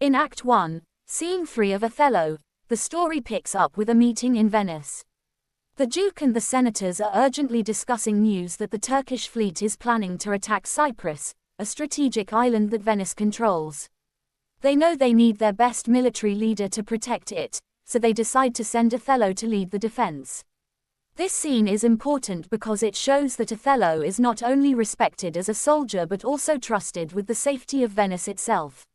In Act 1, Scene 3 of Othello, the story picks up with a meeting in Venice. The Duke and the senators are urgently discussing news that the Turkish fleet is planning to attack Cyprus, a strategic island that Venice controls. They know they need their best military leader to protect it, so they decide to send Othello to lead the defense. This scene is important because it shows that Othello is not only respected as a soldier but also trusted with the safety of Venice itself.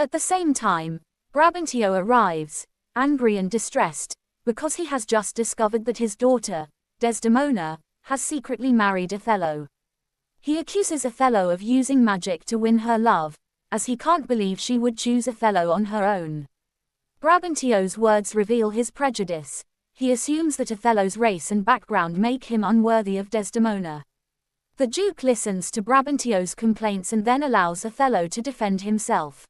At the same time, Brabantio arrives, angry and distressed, because he has just discovered that his daughter, Desdemona, has secretly married Othello. He accuses Othello of using magic to win her love, as he can't believe she would choose Othello on her own. Brabantio's words reveal his prejudice. He assumes that Othello's race and background make him unworthy of Desdemona. The Duke listens to Brabantio's complaints and then allows Othello to defend himself.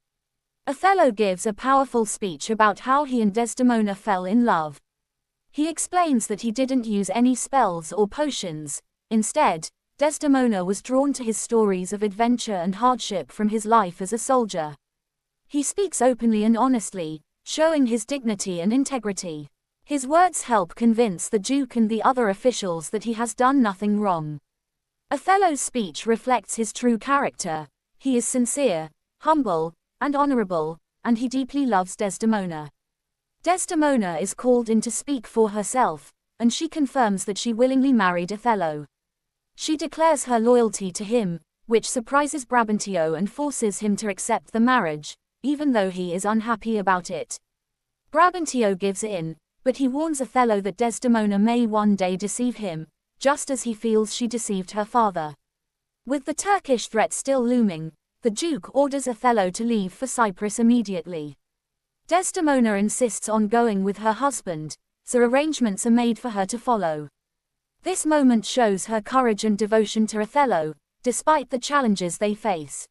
Othello gives a powerful speech about how he and Desdemona fell in love. He explains that he didn't use any spells or potions. Instead, Desdemona was drawn to his stories of adventure and hardship from his life as a soldier. He speaks openly and honestly, showing his dignity and integrity. His words help convince the Duke and the other officials that he has done nothing wrong. Othello's speech reflects his true character. He is sincere, humble, and honorable, and he deeply loves Desdemona. Desdemona is called in to speak for herself, and she confirms that she willingly married Othello. She declares her loyalty to him, which surprises Brabantio and forces him to accept the marriage, even though he is unhappy about it. Brabantio gives in, but he warns Othello that Desdemona may one day deceive him, just as he feels she deceived her father. With the Turkish threat still looming, the Duke orders Othello to leave for Cyprus immediately. Desdemona insists on going with her husband, so arrangements are made for her to follow. This moment shows her courage and devotion to Othello, despite the challenges they face.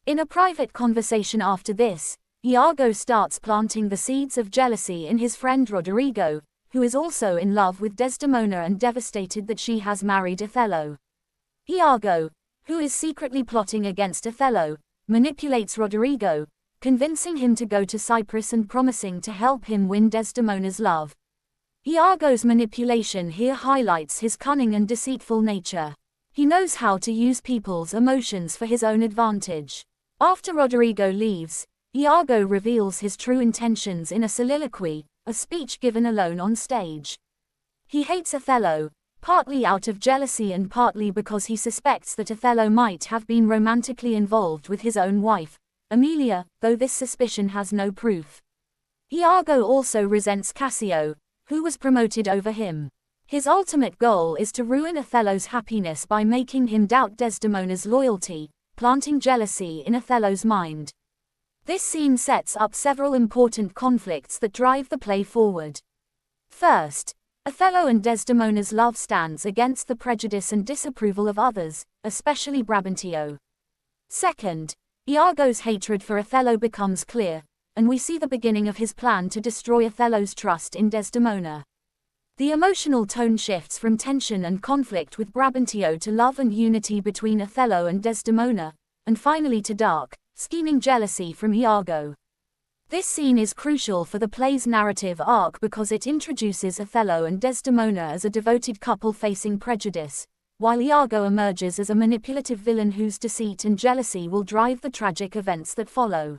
In a private conversation after this, Iago starts planting the seeds of jealousy in his friend Roderigo, who is also in love with Desdemona and devastated that she has married Othello. Iago, who is secretly plotting against Othello, manipulates Roderigo, convincing him to go to Cyprus and promising to help him win Desdemona's love. Iago's manipulation here highlights his cunning and deceitful nature. He knows how to use people's emotions for his own advantage. After Roderigo leaves, Iago reveals his true intentions in a soliloquy, a speech given alone on stage. He hates Othello, partly out of jealousy and partly because he suspects that Othello might have been romantically involved with his own wife, Emilia, though this suspicion has no proof. Iago also resents Cassio, who was promoted over him. His ultimate goal is to ruin Othello's happiness by making him doubt Desdemona's loyalty, planting jealousy in Othello's mind. This scene sets up several important conflicts that drive the play forward. First, Othello and Desdemona's love stands against the prejudice and disapproval of others, especially Brabantio. Second, Iago's hatred for Othello becomes clear, and we see the beginning of his plan to destroy Othello's trust in Desdemona. The emotional tone shifts from tension and conflict with Brabantio to love and unity between Othello and Desdemona, and finally to dark, scheming jealousy from Iago. This scene is crucial for the play's narrative arc because it introduces Othello and Desdemona as a devoted couple facing prejudice, while Iago emerges as a manipulative villain whose deceit and jealousy will drive the tragic events that follow.